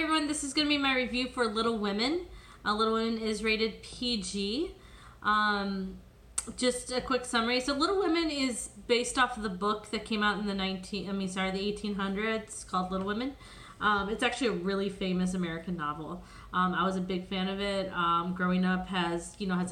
Hi everyone, this is going to be my review for Little Women. Little Women is rated PG. Just a quick summary. So Little Women is based off of the book that came out in the 1800s called Little Women. It's actually a really famous American novel. I was a big fan of it. Growing up as a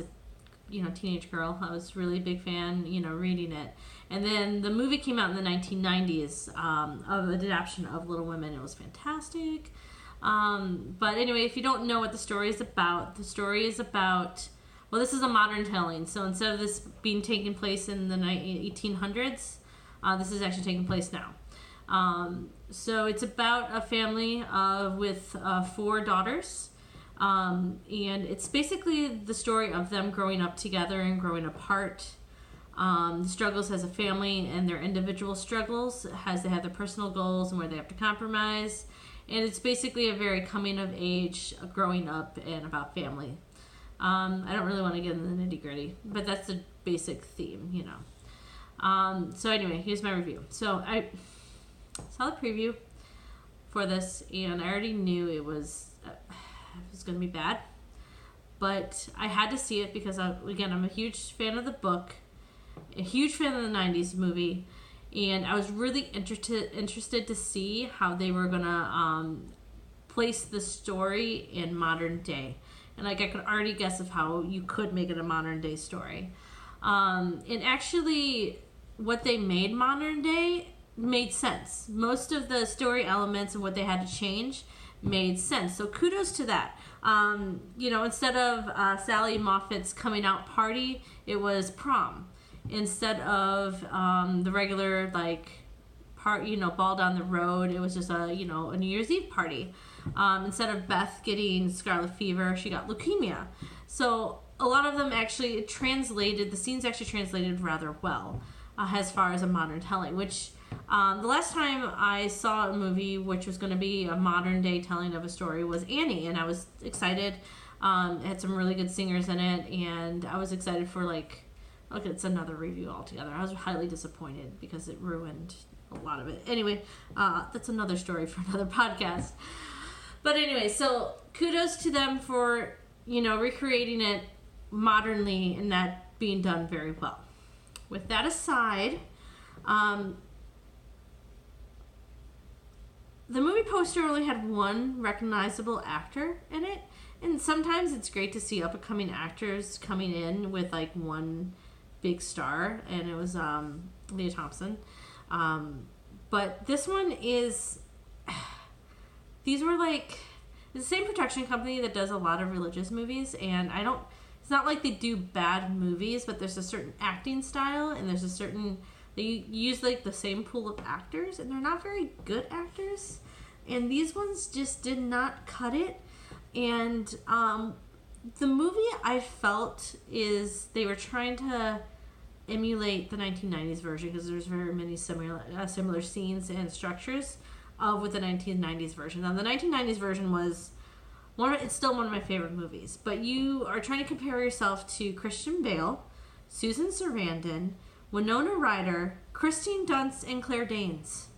teenage girl, I was really a big fan, reading it. And then the movie came out in the 1990s of an adaptation of Little Women. It was fantastic. But anyway, if you don't know what the story is about, well, this is a modern telling. So instead of this being taking place in the 1800s, this is actually taking place now. So it's about a family with 4 daughters. And it's basically the story of them growing up together and growing apart. The struggles as a family and their individual struggles as they have their personal goals and where they have to compromise. And it's basically a very coming of age, growing up, and about family. I don't really want to get into the nitty gritty, but that's the basic theme, So anyway, here's my review. So I saw the preview for this, and I already knew it was going to be bad. But I had to see it because, I'm a huge fan of the book, a huge fan of the 90s movie, and I was really interested to see how they were going to place the story in modern day. And I could already guess of how you could make it a modern day story. And actually, what they made modern day made sense. Most of the story elements and what they had to change made sense. So kudos to that. Instead of Sally Moffat's coming out party, it was prom. Instead of the regular ball down the road, it was just a New Year's Eve party. Instead of Beth getting scarlet fever, she got leukemia. So a lot of them actually the scenes actually translated rather well as far as a modern telling, which the last time I saw a movie which was going to be a modern day telling of a story was Annie, and I was excited. It had some really good singers in it, and I was excited for it's another review altogether. I was highly disappointed because it ruined a lot of it. Anyway, that's another story for another podcast. But anyway, so kudos to them for, recreating it modernly and that being done very well. With that aside, the movie poster only had one recognizable actor in it. And sometimes it's great to see up-and-coming actors coming in with, one big star. And it was Leah Thompson. But this one is... These were it's the same production company that does a lot of religious movies, and it's not like they do bad movies, but there's a certain acting style, and there's they use the same pool of actors, and they're not very good actors, and these ones just did not cut it. And the movie, I felt, is they were trying to emulate the 1990s version, because there's very many similar scenes and structures with the 1990s version. Now, the 1990s version was it's still one of my favorite movies, but you are trying to compare yourself to Christian Bale, Susan Sarandon, Winona Ryder, Kristen Dunst, and Claire Danes.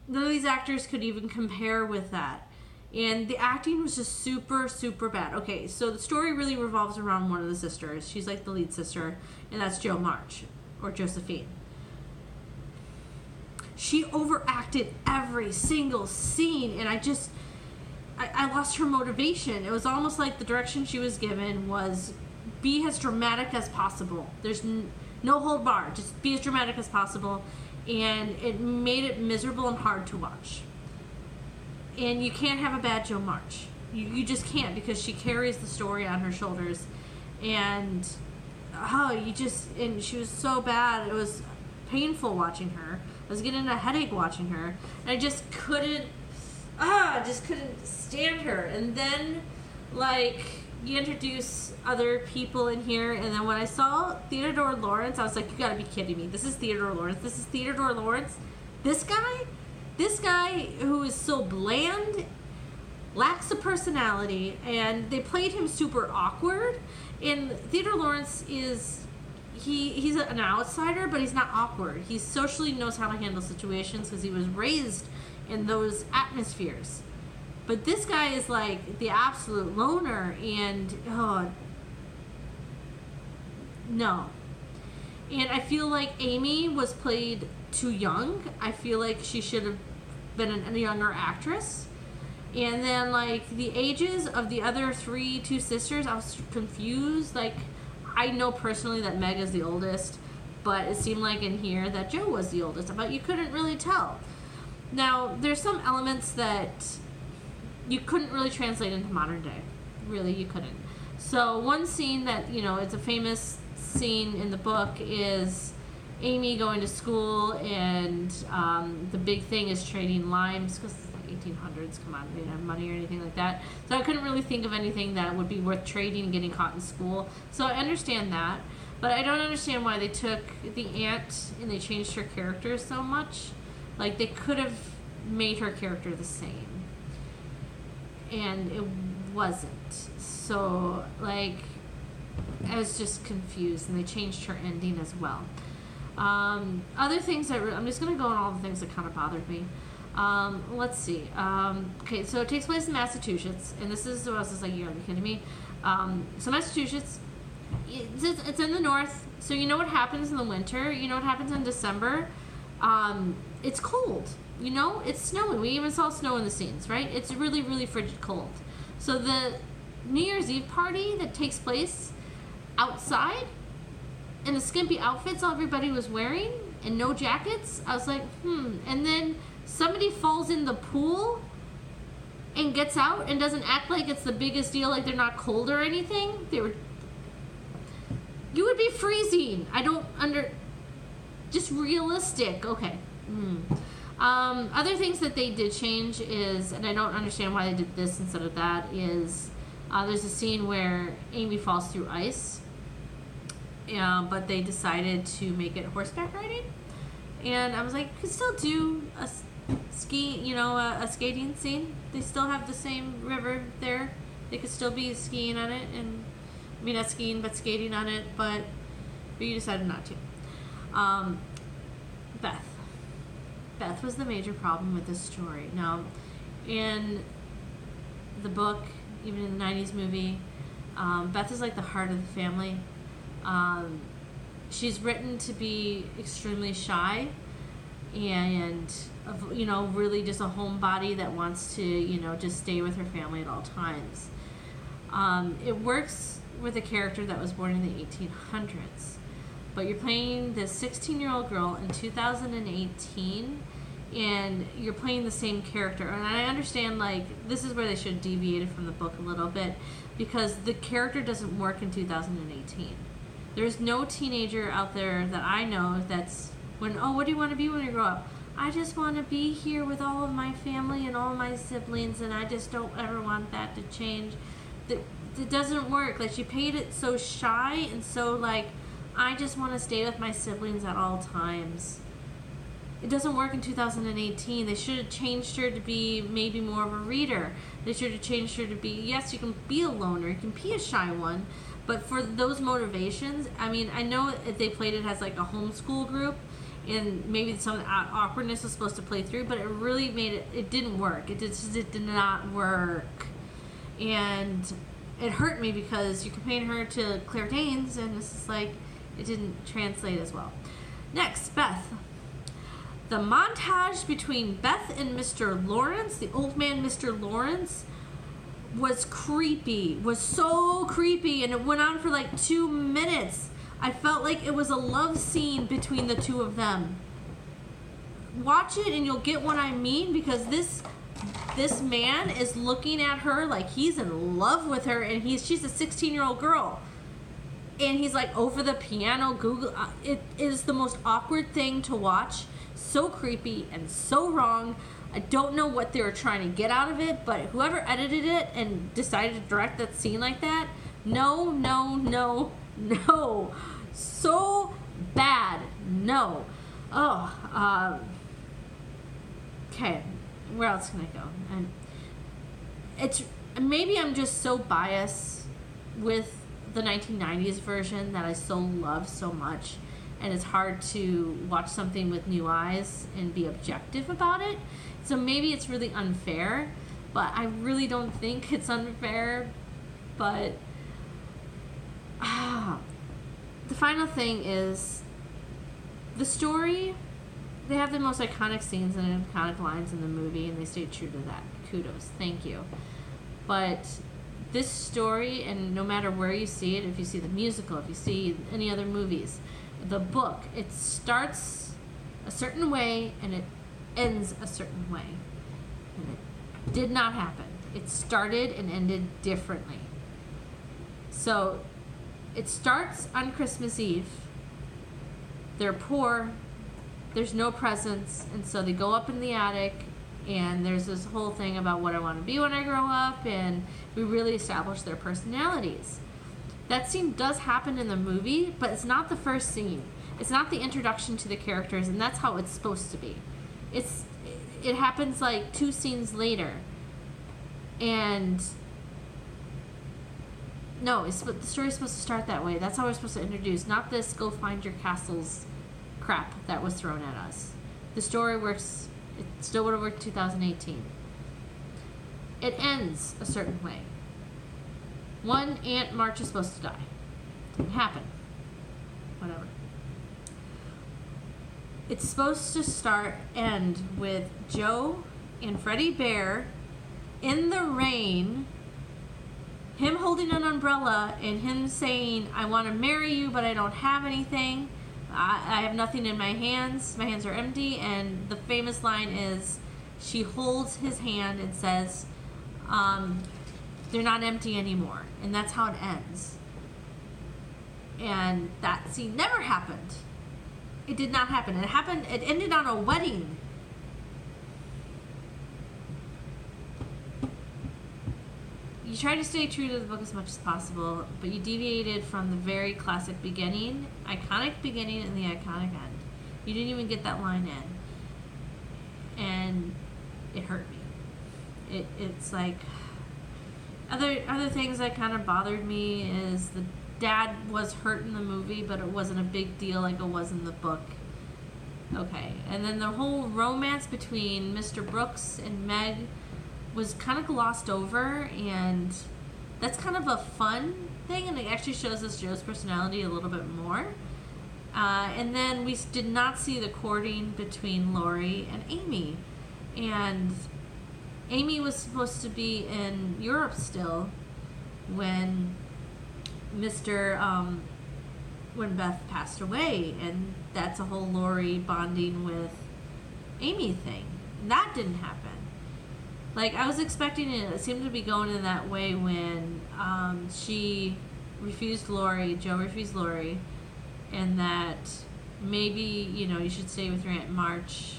None of these actors could even compare with that. And the acting was just super, super bad. Okay, so the story really revolves around one of the sisters. She's the lead sister, and that's Jo March, or Josephine. She overacted every single scene, and I lost her motivation. It was almost like the direction she was given was be as dramatic as possible. There's no hold bar. Just be as dramatic as possible, and it made it miserable and hard to watch. And you can't have a bad Jo March. You just can't, because she carries the story on her shoulders, and and she was so bad. It was painful watching her. I was getting a headache watching her, and I just couldn't stand her. And then, you introduce other people in here, and then when I saw Theodore Lawrence, I was like, you gotta be kidding me. This is Theodore Lawrence. This guy who is so bland, lacks a personality, and they played him super awkward. And Theodore Lawrence he's an outsider, but he's not awkward. He socially knows how to handle situations because he was raised in those atmospheres. But this guy is like the absolute loner, and no. And I feel like Amy was played too young. I feel like she should have been a younger actress. And then, like, the ages of the other two sisters, I was confused. Like, I know personally that Meg is the oldest, but it seemed like in here that Jo was the oldest, but you couldn't really tell. Now, there's some elements that you couldn't really translate into modern day. Really, you couldn't. So one scene that, it's a famous scene in the book is Amy going to school, and the big thing is trading limes, because it's like 1800s, come on, they didn't have money or anything like that. So I couldn't really think of anything that would be worth trading and getting caught in school. So I understand that, but I don't understand why they took the aunt and they changed her character so much. Like, they could have made her character the same, and it wasn't. So, like, I was just confused, and they changed her ending as well. Other things that I'm just going to go on all the things that kind of bothered me. Let's see. Okay, so it takes place in Massachusetts, and this is, I was just like, you're kidding me. So Massachusetts, it's in the north, so you know what happens in the winter, you know what happens in December. It's cold, it's snowing. We even saw snow in the scenes, right? It's really, really frigid cold. So the New Year's Eve party that takes place outside, and the skimpy outfits everybody was wearing, and no jackets, I was like, And then somebody falls in the pool and gets out and doesn't act like it's the biggest deal, like they're not cold or anything. You would be freezing. Just realistic. Okay. Other things that they did change is, and I don't understand why they did this instead of that, is there's a scene where Amy falls through ice, but they decided to make it horseback riding. And I was like, you could still do a skating scene. They still have the same river there. They could still be skiing on it, and not skiing, but skating on it, but you decided not to. Beth was the major problem with this story. Now, in the book, even in the 90s movie, Beth is like the heart of the family. She's written to be extremely shy and, really just a homebody that wants to, just stay with her family at all times. It works with a character that was born in the 1800s. But you're playing this 16-year-old girl in 2018, and you're playing the same character. And I understand, like, this is where they should have deviated from the book a little bit, because the character doesn't work in 2018. There's no teenager out there that I know that's, what do you want to be when you grow up? I just want to be here with all of my family and all my siblings, and I just don't ever want that to change. It doesn't work. Like, she played it so shy and so, like, I just want to stay with my siblings at all times. It doesn't work in 2018. They should have changed her to be maybe more of a reader. They should have changed her to be, yes, you can be a loner, you can be a shy one, but for those motivations, I know if they played it as like a homeschool group, and maybe some of the awkwardness was supposed to play through, but it really it didn't work. It did not work. And it hurt me because you compared her to Claire Danes, and this is like, it didn't translate as well. Next, Beth. The montage between Beth and Mr. Lawrence, the old man Mr. Lawrence, was creepy. Was so creepy, and it went on for like 2 minutes. I felt like it was a love scene between the two of them. Watch it and you'll get what I mean, because this man is looking at her like he's in love with her, and she's a 16-year-old girl. And he's like over the piano, it is the most awkward thing to watch. So creepy and so wrong. I don't know what they were trying to get out of it, but whoever edited it and decided to direct that scene like that, no. So bad. No. Okay. Where else can I go? And maybe I'm just so biased with the 1990s version that I so love so much, and it's hard to watch something with new eyes and be objective about it. So maybe it's really unfair, but I really don't think it's unfair. But the final thing is the story. They have the most iconic scenes and iconic lines in the movie, and they stay true to that. Kudos. Thank you. But this story, and no matter where you see it, if you see the musical, if you see any other movies, the book, it starts a certain way and it ends a certain way. And it did not happen. It started and ended differently. So it starts on Christmas Eve. They're poor. There's no presents. And so they go up in the attic, and there's this whole thing about what I want to be when I grow up, and we really establish their personalities. That scene does happen in the movie, but it's not the first scene. It's not the introduction to the characters, and that's how it's supposed to be. It happens like 2 scenes later. And no, the story's supposed to start that way. That's how we're supposed to introduce, not this go find your castles crap that was thrown at us. The story works. It still would have worked 2018. It ends a certain way. One, Aunt March is supposed to die. Didn't happen. Whatever. It's supposed to end with Joe and Freddie Bear in the rain, him holding an umbrella and him saying, I want to marry you, but I don't have anything. I have nothing in my hands. My hands are empty. And the famous line is, she holds his hand and says, they're not empty anymore. And that's how it ends. And that scene never happened. It did not happen. It ended on a wedding. You try to stay true to the book as much as possible, but you deviated from the very classic beginning, iconic beginning, and the iconic end. You didn't even get that line in. And it hurt me. It's like, other things that kind of bothered me is the dad was hurt in the movie, but it wasn't a big deal like it was in the book. Okay. And then the whole romance between Mr. Brooks and Meg was kind of glossed over, and that's kind of a fun thing, and it actually shows us Joe's personality a little bit more. And then we did not see the courting between Laurie and Amy. And Amy was supposed to be in Europe still when when Beth passed away, and that's a whole Laurie bonding with Amy thing. And that didn't happen. Like, I was expecting it seemed to be going in that way when Joe refused Laurie, and that maybe, you should stay with your Aunt March,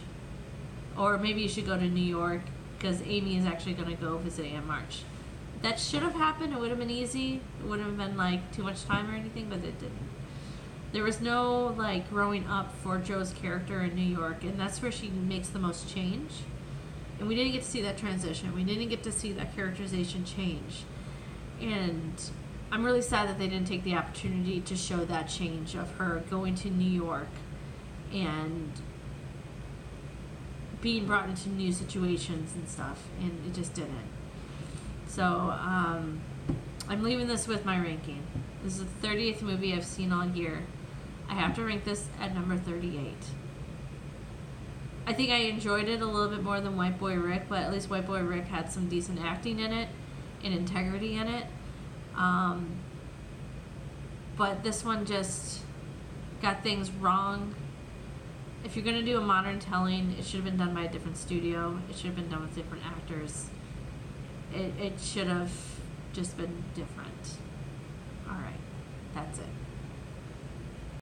or maybe you should go to New York, because Amy is actually going to go visit Aunt March. That should have happened. It would have been easy. It wouldn't have been, too much time or anything, but it didn't. There was no, growing up for Joe's character in New York, and that's where she makes the most change. And we didn't get to see that transition. We didn't get to see that characterization change. And I'm really sad that they didn't take the opportunity to show that change of her going to New York and being brought into new situations and stuff. And it just didn't. So, I'm leaving this with my ranking. This is the 30th movie I've seen all year. I have to rank this at number 38. I think I enjoyed it a little bit more than White Boy Rick, but at least White Boy Rick had some decent acting in it and integrity in it. But this one just got things wrong. If you're going to do a modern telling, it should have been done by a different studio. It should have been done with different actors. It should have just been different. All right, that's it.